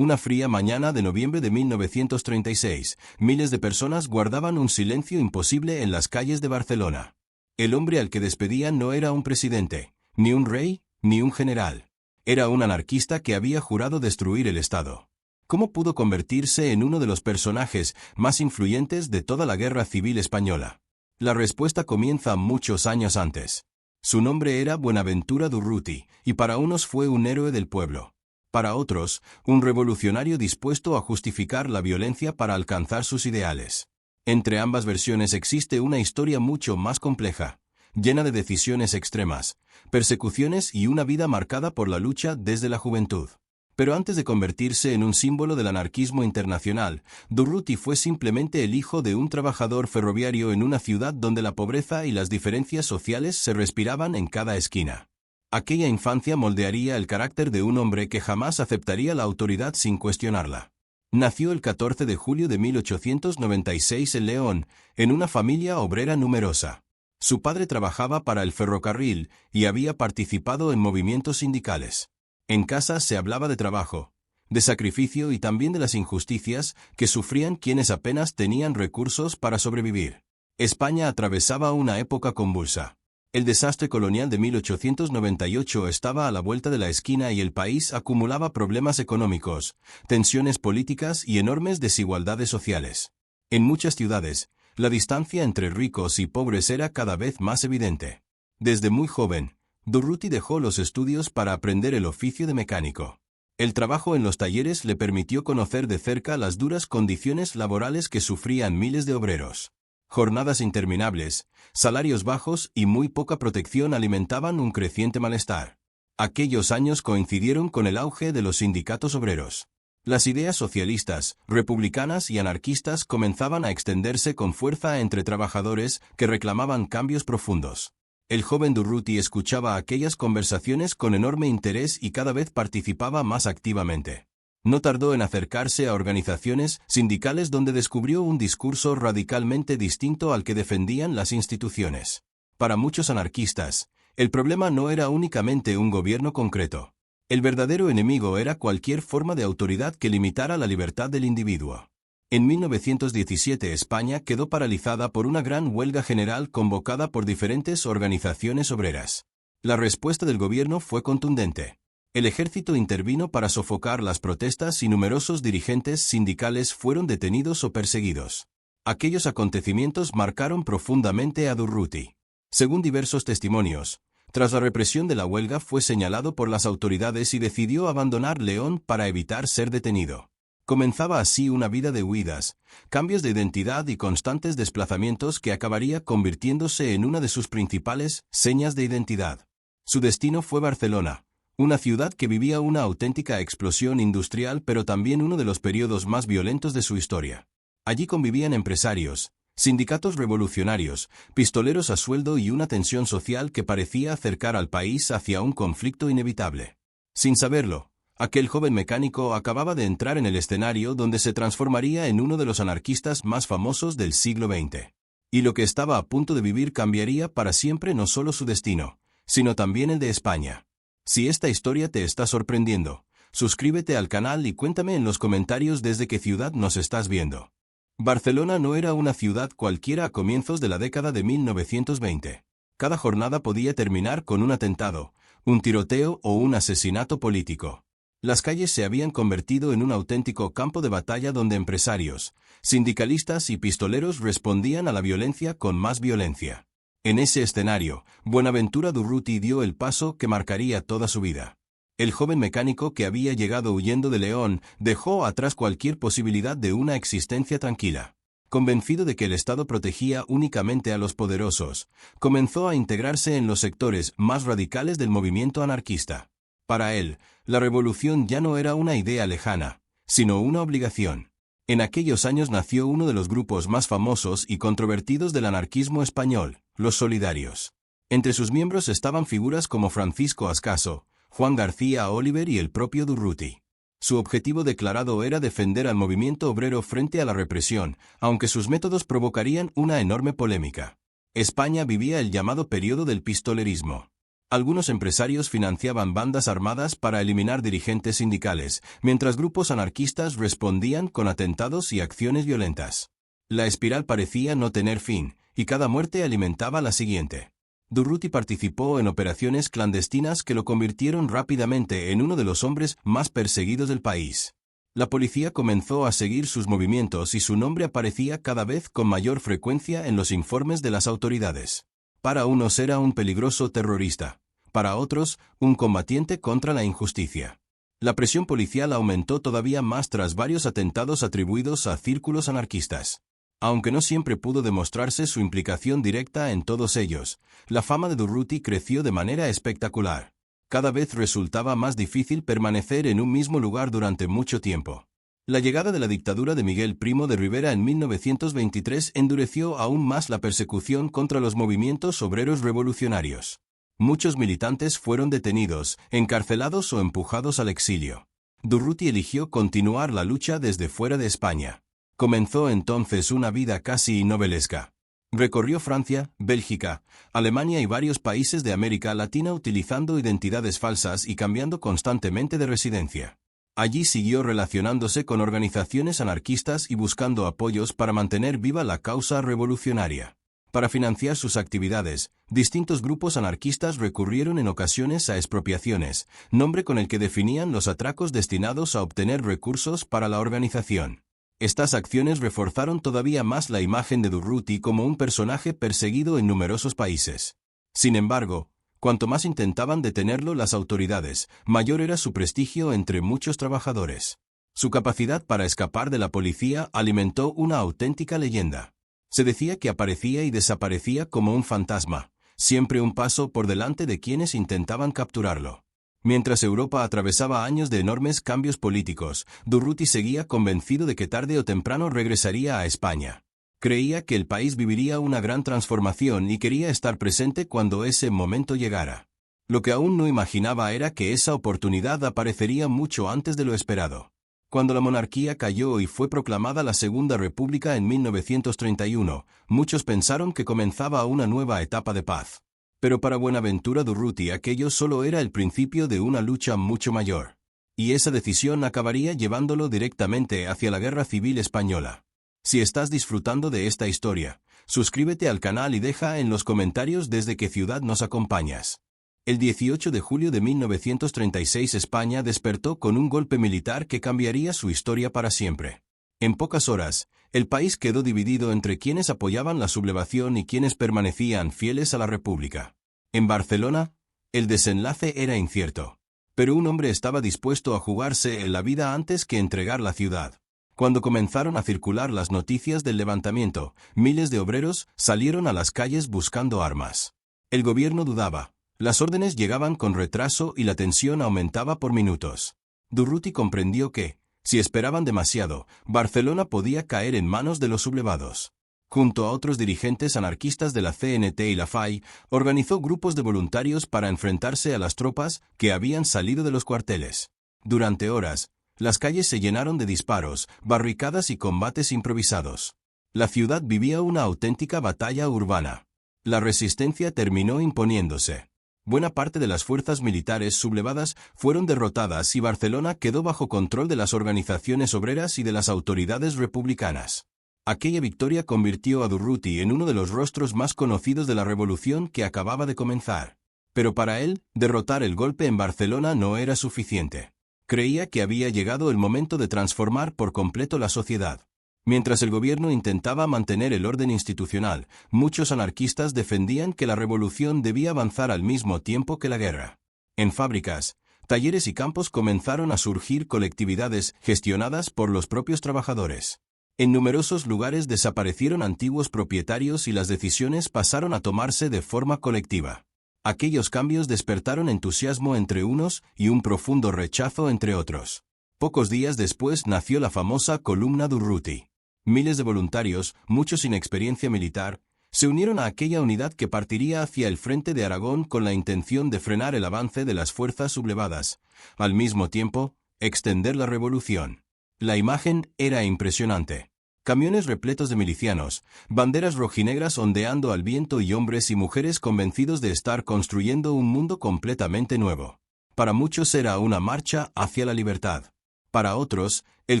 Una fría mañana de noviembre de 1936, miles de personas guardaban un silencio imposible en las calles de Barcelona. El hombre al que despedían no era un presidente, ni un rey, ni un general. Era un anarquista que había jurado destruir el Estado. ¿Cómo pudo convertirse en uno de los personajes más influyentes de toda la Guerra Civil Española? La respuesta comienza muchos años antes. Su nombre era Buenaventura Durruti, y para unos fue un héroe del pueblo. Para otros, un revolucionario dispuesto a justificar la violencia para alcanzar sus ideales. Entre ambas versiones existe una historia mucho más compleja, llena de decisiones extremas, persecuciones y una vida marcada por la lucha desde la juventud. Pero antes de convertirse en un símbolo del anarquismo internacional, Durruti fue simplemente el hijo de un trabajador ferroviario en una ciudad donde la pobreza y las diferencias sociales se respiraban en cada esquina. Aquella infancia moldearía el carácter de un hombre que jamás aceptaría la autoridad sin cuestionarla. Nació el 14 de julio de 1896 en León, en una familia obrera numerosa. Su padre trabajaba para el ferrocarril y había participado en movimientos sindicales. En casa se hablaba de trabajo, de sacrificio y también de las injusticias que sufrían quienes apenas tenían recursos para sobrevivir. España atravesaba una época convulsa. El desastre colonial de 1898 estaba a la vuelta de la esquina y el país acumulaba problemas económicos, tensiones políticas y enormes desigualdades sociales. En muchas ciudades, la distancia entre ricos y pobres era cada vez más evidente. Desde muy joven, Durruti dejó los estudios para aprender el oficio de mecánico. El trabajo en los talleres le permitió conocer de cerca las duras condiciones laborales que sufrían miles de obreros. Jornadas interminables, salarios bajos y muy poca protección alimentaban un creciente malestar. Aquellos años coincidieron con el auge de los sindicatos obreros. Las ideas socialistas, republicanas y anarquistas comenzaban a extenderse con fuerza entre trabajadores que reclamaban cambios profundos. El joven Durruti escuchaba aquellas conversaciones con enorme interés y cada vez participaba más activamente. No tardó en acercarse a organizaciones sindicales donde descubrió un discurso radicalmente distinto al que defendían las instituciones. Para muchos anarquistas, el problema no era únicamente un gobierno concreto. El verdadero enemigo era cualquier forma de autoridad que limitara la libertad del individuo. En 1917 España quedó paralizada por una gran huelga general convocada por diferentes organizaciones obreras. La respuesta del gobierno fue contundente. El ejército intervino para sofocar las protestas y numerosos dirigentes sindicales fueron detenidos o perseguidos. Aquellos acontecimientos marcaron profundamente a Durruti. Según diversos testimonios, tras la represión de la huelga fue señalado por las autoridades y decidió abandonar León para evitar ser detenido. Comenzaba así una vida de huidas, cambios de identidad y constantes desplazamientos que acabaría convirtiéndose en una de sus principales señas de identidad. Su destino fue Barcelona, una ciudad que vivía una auténtica explosión industrial pero también uno de los periodos más violentos de su historia. Allí convivían empresarios, sindicatos revolucionarios, pistoleros a sueldo y una tensión social que parecía acercar al país hacia un conflicto inevitable. Sin saberlo, aquel joven mecánico acababa de entrar en el escenario donde se transformaría en uno de los anarquistas más famosos del siglo XX. Y lo que estaba a punto de vivir cambiaría para siempre no solo su destino, sino también el de España. Si esta historia te está sorprendiendo, suscríbete al canal y cuéntame en los comentarios desde qué ciudad nos estás viendo. Barcelona no era una ciudad cualquiera a comienzos de la década de 1920. Cada jornada podía terminar con un atentado, un tiroteo o un asesinato político. Las calles se habían convertido en un auténtico campo de batalla donde empresarios, sindicalistas y pistoleros respondían a la violencia con más violencia. En ese escenario, Buenaventura Durruti dio el paso que marcaría toda su vida. El joven mecánico que había llegado huyendo de León dejó atrás cualquier posibilidad de una existencia tranquila. Convencido de que el Estado protegía únicamente a los poderosos, comenzó a integrarse en los sectores más radicales del movimiento anarquista. Para él, la revolución ya no era una idea lejana, sino una obligación. En aquellos años nació uno de los grupos más famosos y controvertidos del anarquismo español, los Solidarios. Entre sus miembros estaban figuras como Francisco Ascaso, Juan García Oliver y el propio Durruti. Su objetivo declarado era defender al movimiento obrero frente a la represión, aunque sus métodos provocarían una enorme polémica. España vivía el llamado período del pistolerismo. Algunos empresarios financiaban bandas armadas para eliminar dirigentes sindicales, mientras grupos anarquistas respondían con atentados y acciones violentas. La espiral parecía no tener fin, y cada muerte alimentaba la siguiente. Durruti participó en operaciones clandestinas que lo convirtieron rápidamente en uno de los hombres más perseguidos del país. La policía comenzó a seguir sus movimientos y su nombre aparecía cada vez con mayor frecuencia en los informes de las autoridades. Para unos era un peligroso terrorista, para otros, un combatiente contra la injusticia. La presión policial aumentó todavía más tras varios atentados atribuidos a círculos anarquistas. Aunque no siempre pudo demostrarse su implicación directa en todos ellos, la fama de Durruti creció de manera espectacular. Cada vez resultaba más difícil permanecer en un mismo lugar durante mucho tiempo. La llegada de la dictadura de Miguel Primo de Rivera en 1923 endureció aún más la persecución contra los movimientos obreros revolucionarios. Muchos militantes fueron detenidos, encarcelados o empujados al exilio. Durruti eligió continuar la lucha desde fuera de España. Comenzó entonces una vida casi novelesca. Recorrió Francia, Bélgica, Alemania y varios países de América Latina utilizando identidades falsas y cambiando constantemente de residencia. Allí siguió relacionándose con organizaciones anarquistas y buscando apoyos para mantener viva la causa revolucionaria. Para financiar sus actividades, distintos grupos anarquistas recurrieron en ocasiones a expropiaciones, nombre con el que definían los atracos destinados a obtener recursos para la organización. Estas acciones reforzaron todavía más la imagen de Durruti como un personaje perseguido en numerosos países. Sin embargo, cuanto más intentaban detenerlo las autoridades, mayor era su prestigio entre muchos trabajadores. Su capacidad para escapar de la policía alimentó una auténtica leyenda. Se decía que aparecía y desaparecía como un fantasma, siempre un paso por delante de quienes intentaban capturarlo. Mientras Europa atravesaba años de enormes cambios políticos, Durruti seguía convencido de que tarde o temprano regresaría a España. Creía que el país viviría una gran transformación y quería estar presente cuando ese momento llegara. Lo que aún no imaginaba era que esa oportunidad aparecería mucho antes de lo esperado. Cuando la monarquía cayó y fue proclamada la Segunda República en 1931, muchos pensaron que comenzaba una nueva etapa de paz. Pero para Buenaventura Durruti aquello solo era el principio de una lucha mucho mayor. Y esa decisión acabaría llevándolo directamente hacia la Guerra Civil Española. Si estás disfrutando de esta historia, suscríbete al canal y deja en los comentarios desde qué ciudad nos acompañas. El 18 de julio de 1936 España despertó con un golpe militar que cambiaría su historia para siempre. En pocas horas, el país quedó dividido entre quienes apoyaban la sublevación y quienes permanecían fieles a la República. En Barcelona, el desenlace era incierto. Pero un hombre estaba dispuesto a jugarse la vida antes que entregar la ciudad. Cuando comenzaron a circular las noticias del levantamiento, miles de obreros salieron a las calles buscando armas. El gobierno dudaba. Las órdenes llegaban con retraso y la tensión aumentaba por minutos. Durruti comprendió que, si esperaban demasiado, Barcelona podía caer en manos de los sublevados. Junto a otros dirigentes anarquistas de la CNT y la FAI, organizó grupos de voluntarios para enfrentarse a las tropas que habían salido de los cuarteles. Durante horas, las calles se llenaron de disparos, barricadas y combates improvisados. La ciudad vivía una auténtica batalla urbana. La resistencia terminó imponiéndose. Buena parte de las fuerzas militares sublevadas fueron derrotadas y Barcelona quedó bajo control de las organizaciones obreras y de las autoridades republicanas. Aquella victoria convirtió a Durruti en uno de los rostros más conocidos de la revolución que acababa de comenzar. Pero para él, derrotar el golpe en Barcelona no era suficiente. Creía que había llegado el momento de transformar por completo la sociedad. Mientras el gobierno intentaba mantener el orden institucional, muchos anarquistas defendían que la revolución debía avanzar al mismo tiempo que la guerra. En fábricas, talleres y campos comenzaron a surgir colectividades gestionadas por los propios trabajadores. En numerosos lugares desaparecieron antiguos propietarios y las decisiones pasaron a tomarse de forma colectiva. Aquellos cambios despertaron entusiasmo entre unos y un profundo rechazo entre otros. Pocos días después nació la famosa Columna Durruti. Miles de voluntarios, muchos sin experiencia militar, se unieron a aquella unidad que partiría hacia el frente de Aragón con la intención de frenar el avance de las fuerzas sublevadas, al mismo tiempo, extender la revolución. La imagen era impresionante. Camiones repletos de milicianos, banderas rojinegras ondeando al viento y hombres y mujeres convencidos de estar construyendo un mundo completamente nuevo. Para muchos era una marcha hacia la libertad. Para otros, el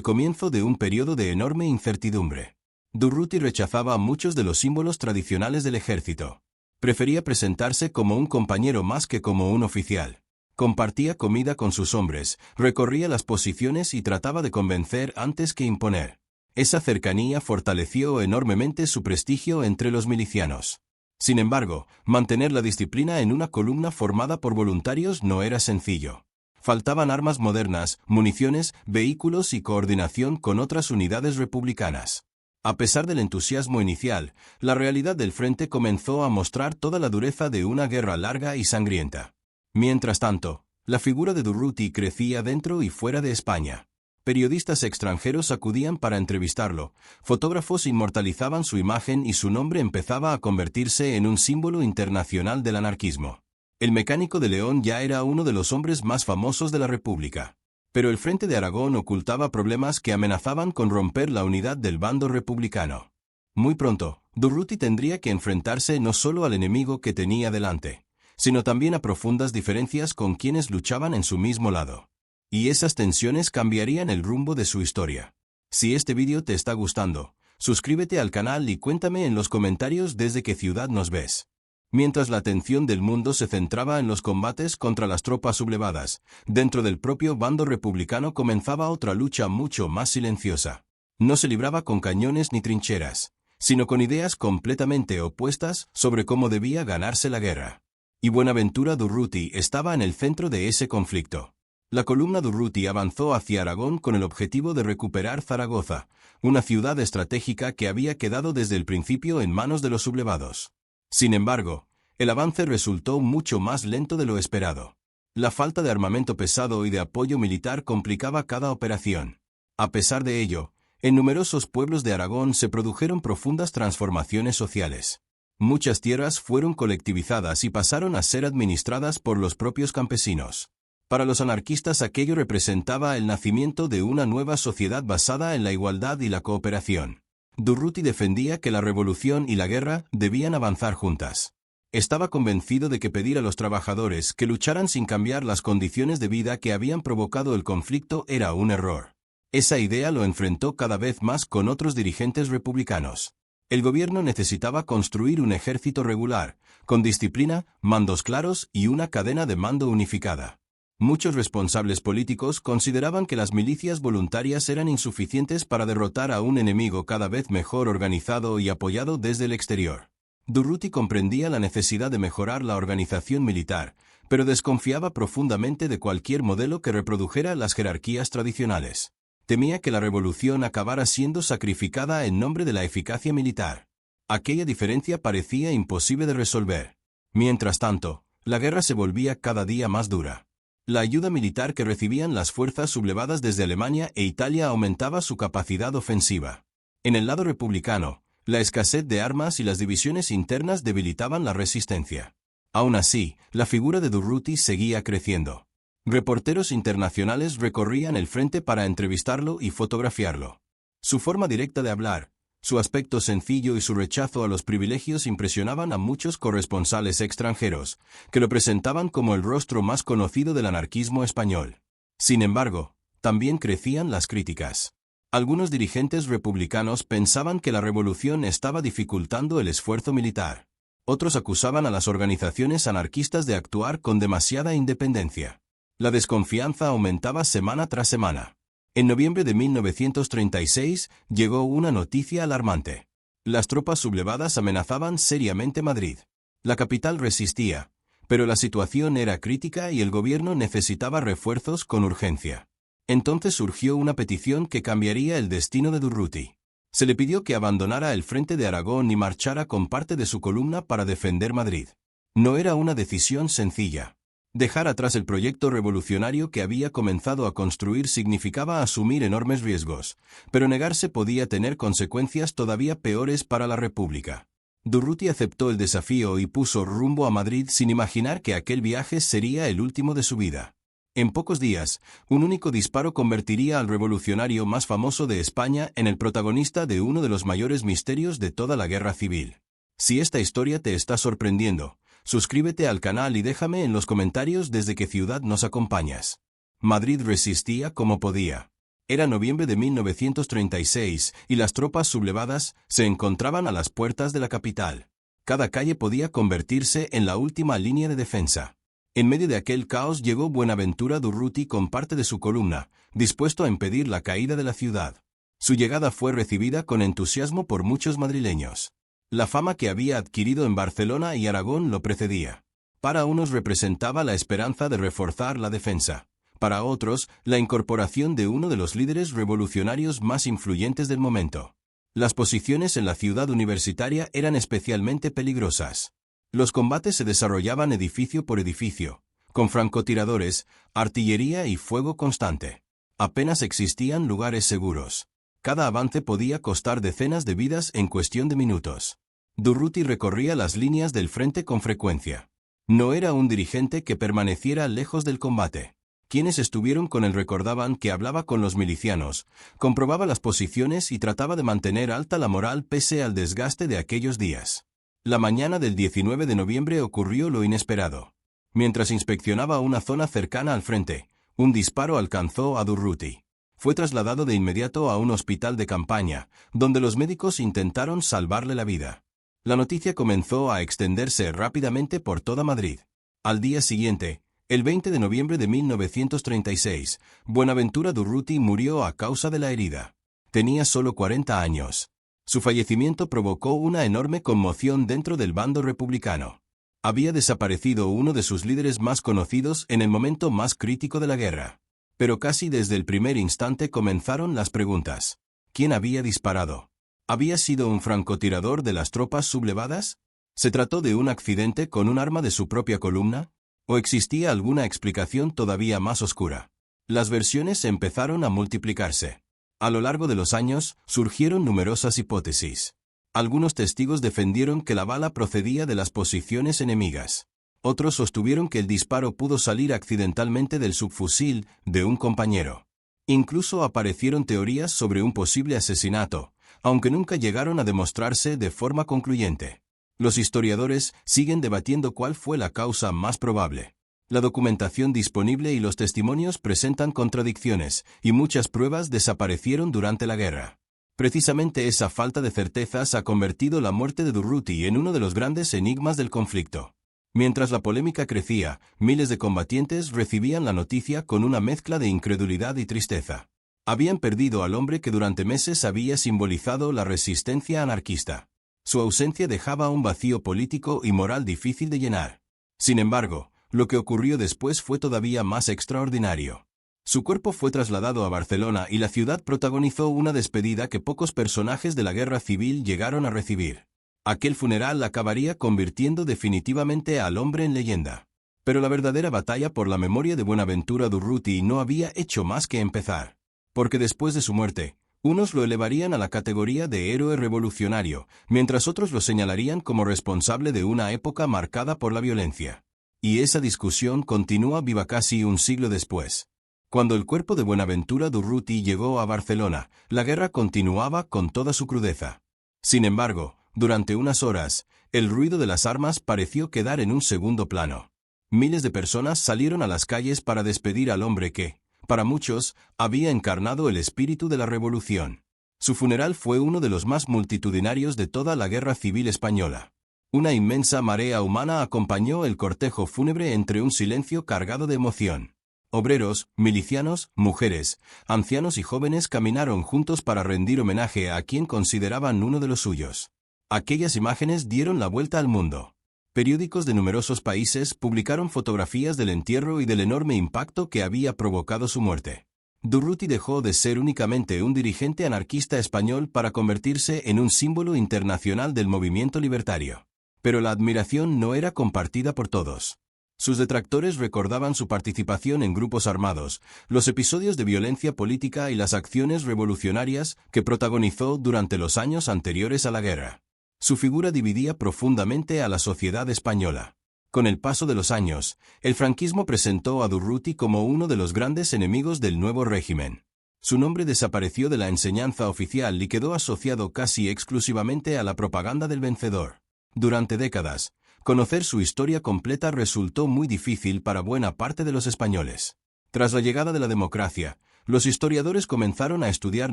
comienzo de un periodo de enorme incertidumbre. Durruti rechazaba muchos de los símbolos tradicionales del ejército. Prefería presentarse como un compañero más que como un oficial. Compartía comida con sus hombres, recorría las posiciones y trataba de convencer antes que imponer. Esa cercanía fortaleció enormemente su prestigio entre los milicianos. Sin embargo, mantener la disciplina en una columna formada por voluntarios no era sencillo. Faltaban armas modernas, municiones, vehículos y coordinación con otras unidades republicanas. A pesar del entusiasmo inicial, la realidad del frente comenzó a mostrar toda la dureza de una guerra larga y sangrienta. Mientras tanto, la figura de Durruti crecía dentro y fuera de España. Periodistas extranjeros acudían para entrevistarlo, fotógrafos inmortalizaban su imagen y su nombre empezaba a convertirse en un símbolo internacional del anarquismo. El mecánico de León ya era uno de los hombres más famosos de la República. Pero el Frente de Aragón ocultaba problemas que amenazaban con romper la unidad del bando republicano. Muy pronto, Durruti tendría que enfrentarse no solo al enemigo que tenía delante, sino también a profundas diferencias con quienes luchaban en su mismo lado. Y esas tensiones cambiarían el rumbo de su historia. Si este vídeo te está gustando, suscríbete al canal y cuéntame en los comentarios desde qué ciudad nos ves. Mientras la atención del mundo se centraba en los combates contra las tropas sublevadas, dentro del propio bando republicano comenzaba otra lucha mucho más silenciosa. No se libraba con cañones ni trincheras, sino con ideas completamente opuestas sobre cómo debía ganarse la guerra. Y Buenaventura Durruti estaba en el centro de ese conflicto. La columna Durruti avanzó hacia Aragón con el objetivo de recuperar Zaragoza, una ciudad estratégica que había quedado desde el principio en manos de los sublevados. Sin embargo, el avance resultó mucho más lento de lo esperado. La falta de armamento pesado y de apoyo militar complicaba cada operación. A pesar de ello, en numerosos pueblos de Aragón se produjeron profundas transformaciones sociales. Muchas tierras fueron colectivizadas y pasaron a ser administradas por los propios campesinos. Para los anarquistas aquello representaba el nacimiento de una nueva sociedad basada en la igualdad y la cooperación. Durruti defendía que la revolución y la guerra debían avanzar juntas. Estaba convencido de que pedir a los trabajadores que lucharan sin cambiar las condiciones de vida que habían provocado el conflicto era un error. Esa idea lo enfrentó cada vez más con otros dirigentes republicanos. El gobierno necesitaba construir un ejército regular, con disciplina, mandos claros y una cadena de mando unificada. Muchos responsables políticos consideraban que las milicias voluntarias eran insuficientes para derrotar a un enemigo cada vez mejor organizado y apoyado desde el exterior. Durruti comprendía la necesidad de mejorar la organización militar, pero desconfiaba profundamente de cualquier modelo que reprodujera las jerarquías tradicionales. Temía que la revolución acabara siendo sacrificada en nombre de la eficacia militar. Aquella diferencia parecía imposible de resolver. Mientras tanto, la guerra se volvía cada día más dura. La ayuda militar que recibían las fuerzas sublevadas desde Alemania e Italia aumentaba su capacidad ofensiva. En el lado republicano, la escasez de armas y las divisiones internas debilitaban la resistencia. Aún así, la figura de Durruti seguía creciendo. Reporteros internacionales recorrían el frente para entrevistarlo y fotografiarlo. Su forma directa de hablar, su aspecto sencillo y su rechazo a los privilegios impresionaban a muchos corresponsales extranjeros, que lo presentaban como el rostro más conocido del anarquismo español. Sin embargo, también crecían las críticas. Algunos dirigentes republicanos pensaban que la revolución estaba dificultando el esfuerzo militar. Otros acusaban a las organizaciones anarquistas de actuar con demasiada independencia. La desconfianza aumentaba semana tras semana. En noviembre de 1936 llegó una noticia alarmante. Las tropas sublevadas amenazaban seriamente Madrid. La capital resistía, pero la situación era crítica y el gobierno necesitaba refuerzos con urgencia. Entonces surgió una petición que cambiaría el destino de Durruti. Se le pidió que abandonara el frente de Aragón y marchara con parte de su columna para defender Madrid. No era una decisión sencilla. Dejar atrás el proyecto revolucionario que había comenzado a construir significaba asumir enormes riesgos, pero negarse podía tener consecuencias todavía peores para la República. Durruti aceptó el desafío y puso rumbo a Madrid sin imaginar que aquel viaje sería el último de su vida. En pocos días, un único disparo convertiría al revolucionario más famoso de España en el protagonista de uno de los mayores misterios de toda la guerra civil. Si esta historia te está sorprendiendo, suscríbete al canal y déjame en los comentarios desde qué ciudad nos acompañas. Madrid resistía como podía. Era noviembre de 1936 y las tropas sublevadas se encontraban a las puertas de la capital. Cada calle podía convertirse en la última línea de defensa. En medio de aquel caos llegó Buenaventura Durruti con parte de su columna, dispuesto a impedir la caída de la ciudad. Su llegada fue recibida con entusiasmo por muchos madrileños. La fama que había adquirido en Barcelona y Aragón lo precedía. Para unos representaba la esperanza de reforzar la defensa. Para otros, la incorporación de uno de los líderes revolucionarios más influyentes del momento. Las posiciones en la ciudad universitaria eran especialmente peligrosas. Los combates se desarrollaban edificio por edificio, con francotiradores, artillería y fuego constante. Apenas existían lugares seguros. Cada avance podía costar decenas de vidas en cuestión de minutos. Durruti recorría las líneas del frente con frecuencia. No era un dirigente que permaneciera lejos del combate. Quienes estuvieron con él recordaban que hablaba con los milicianos, comprobaba las posiciones y trataba de mantener alta la moral pese al desgaste de aquellos días. La mañana del 19 de noviembre ocurrió lo inesperado. Mientras inspeccionaba una zona cercana al frente, un disparo alcanzó a Durruti. Fue trasladado de inmediato a un hospital de campaña, donde los médicos intentaron salvarle la vida. La noticia comenzó a extenderse rápidamente por toda Madrid. Al día siguiente, el 20 de noviembre de 1936, Buenaventura Durruti murió a causa de la herida. Tenía solo 40 años. Su fallecimiento provocó una enorme conmoción dentro del bando republicano. Había desaparecido uno de sus líderes más conocidos en el momento más crítico de la guerra. Pero casi desde el primer instante comenzaron las preguntas. ¿Quién había disparado? ¿Había sido un francotirador de las tropas sublevadas? ¿Se trató de un accidente con un arma de su propia columna? ¿O existía alguna explicación todavía más oscura? Las versiones empezaron a multiplicarse. A lo largo de los años, surgieron numerosas hipótesis. Algunos testigos defendieron que la bala procedía de las posiciones enemigas. Otros sostuvieron que el disparo pudo salir accidentalmente del subfusil de un compañero. Incluso aparecieron teorías sobre un posible asesinato, aunque nunca llegaron a demostrarse de forma concluyente. Los historiadores siguen debatiendo cuál fue la causa más probable. La documentación disponible y los testimonios presentan contradicciones, y muchas pruebas desaparecieron durante la guerra. Precisamente esa falta de certezas ha convertido la muerte de Durruti en uno de los grandes enigmas del conflicto. Mientras la polémica crecía, miles de combatientes recibían la noticia con una mezcla de incredulidad y tristeza. Habían perdido al hombre que durante meses había simbolizado la resistencia anarquista. Su ausencia dejaba un vacío político y moral difícil de llenar. Sin embargo, lo que ocurrió después fue todavía más extraordinario. Su cuerpo fue trasladado a Barcelona y la ciudad protagonizó una despedida que pocos personajes de la guerra civil llegaron a recibir. Aquel funeral acabaría convirtiendo definitivamente al hombre en leyenda. Pero la verdadera batalla por la memoria de Buenaventura Durruti no había hecho más que empezar. Porque después de su muerte, unos lo elevarían a la categoría de héroe revolucionario, mientras otros lo señalarían como responsable de una época marcada por la violencia. Y esa discusión continúa viva casi un siglo después. Cuando el cuerpo de Buenaventura Durruti llegó a Barcelona, la guerra continuaba con toda su crudeza. Sin embargo, durante unas horas, el ruido de las armas pareció quedar en un segundo plano. Miles de personas salieron a las calles para despedir al hombre que, para muchos, había encarnado el espíritu de la revolución. Su funeral fue uno de los más multitudinarios de toda la guerra civil española. Una inmensa marea humana acompañó el cortejo fúnebre entre un silencio cargado de emoción. Obreros, milicianos, mujeres, ancianos y jóvenes caminaron juntos para rendir homenaje a quien consideraban uno de los suyos. Aquellas imágenes dieron la vuelta al mundo. Periódicos de numerosos países publicaron fotografías del entierro y del enorme impacto que había provocado su muerte. Durruti dejó de ser únicamente un dirigente anarquista español para convertirse en un símbolo internacional del movimiento libertario. Pero la admiración no era compartida por todos. Sus detractores recordaban su participación en grupos armados, los episodios de violencia política y las acciones revolucionarias que protagonizó durante los años anteriores a la guerra. Su figura dividía profundamente a la sociedad española. Con el paso de los años, el franquismo presentó a Durruti como uno de los grandes enemigos del nuevo régimen. Su nombre desapareció de la enseñanza oficial y quedó asociado casi exclusivamente a la propaganda del vencedor. Durante décadas, conocer su historia completa resultó muy difícil para buena parte de los españoles. Tras la llegada de la democracia, los historiadores comenzaron a estudiar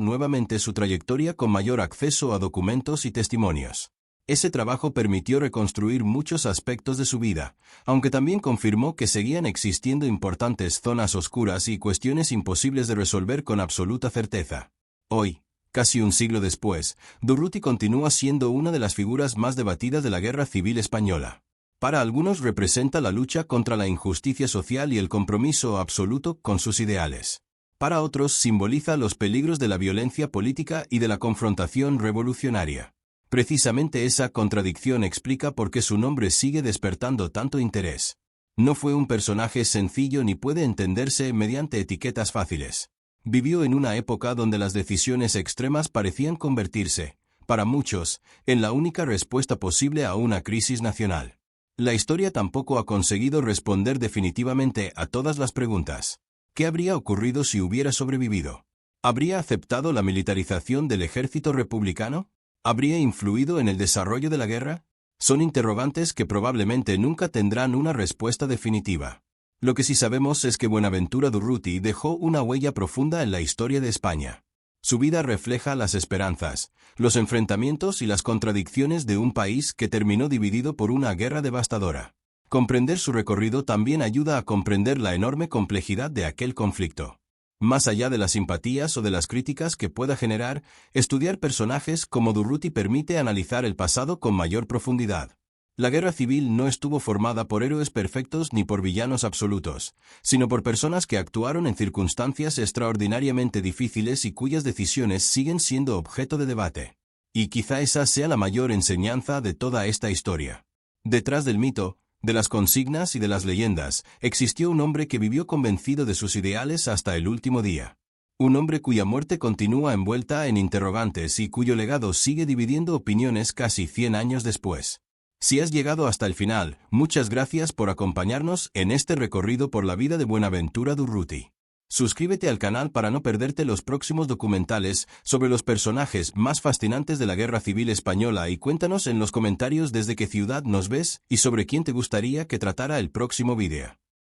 nuevamente su trayectoria con mayor acceso a documentos y testimonios. Ese trabajo permitió reconstruir muchos aspectos de su vida, aunque también confirmó que seguían existiendo importantes zonas oscuras y cuestiones imposibles de resolver con absoluta certeza. Hoy, casi un siglo después, Durruti continúa siendo una de las figuras más debatidas de la Guerra Civil Española. Para algunos representa la lucha contra la injusticia social y el compromiso absoluto con sus ideales. Para otros simboliza los peligros de la violencia política y de la confrontación revolucionaria. Precisamente esa contradicción explica por qué su nombre sigue despertando tanto interés. No fue un personaje sencillo ni puede entenderse mediante etiquetas fáciles. Vivió en una época donde las decisiones extremas parecían convertirse, para muchos, en la única respuesta posible a una crisis nacional. La historia tampoco ha conseguido responder definitivamente a todas las preguntas. ¿Qué habría ocurrido si hubiera sobrevivido? ¿Habría aceptado la militarización del ejército republicano? ¿Habría influido en el desarrollo de la guerra? Son interrogantes que probablemente nunca tendrán una respuesta definitiva. Lo que sí sabemos es que Buenaventura Durruti dejó una huella profunda en la historia de España. Su vida refleja las esperanzas, los enfrentamientos y las contradicciones de un país que terminó dividido por una guerra devastadora. Comprender su recorrido también ayuda a comprender la enorme complejidad de aquel conflicto. Más allá de las simpatías o de las críticas que pueda generar, estudiar personajes como Durruti permite analizar el pasado con mayor profundidad. La guerra civil no estuvo formada por héroes perfectos ni por villanos absolutos, sino por personas que actuaron en circunstancias extraordinariamente difíciles y cuyas decisiones siguen siendo objeto de debate. Y quizá esa sea la mayor enseñanza de toda esta historia. Detrás del mito, de las consignas y de las leyendas, existió un hombre que vivió convencido de sus ideales hasta el último día. Un hombre cuya muerte continúa envuelta en interrogantes y cuyo legado sigue dividiendo opiniones casi 100 años después. Si has llegado hasta el final, muchas gracias por acompañarnos en este recorrido por la vida de Buenaventura Durruti. Suscríbete al canal para no perderte los próximos documentales sobre los personajes más fascinantes de la Guerra Civil Española y cuéntanos en los comentarios desde qué ciudad nos ves y sobre quién te gustaría que tratara el próximo vídeo.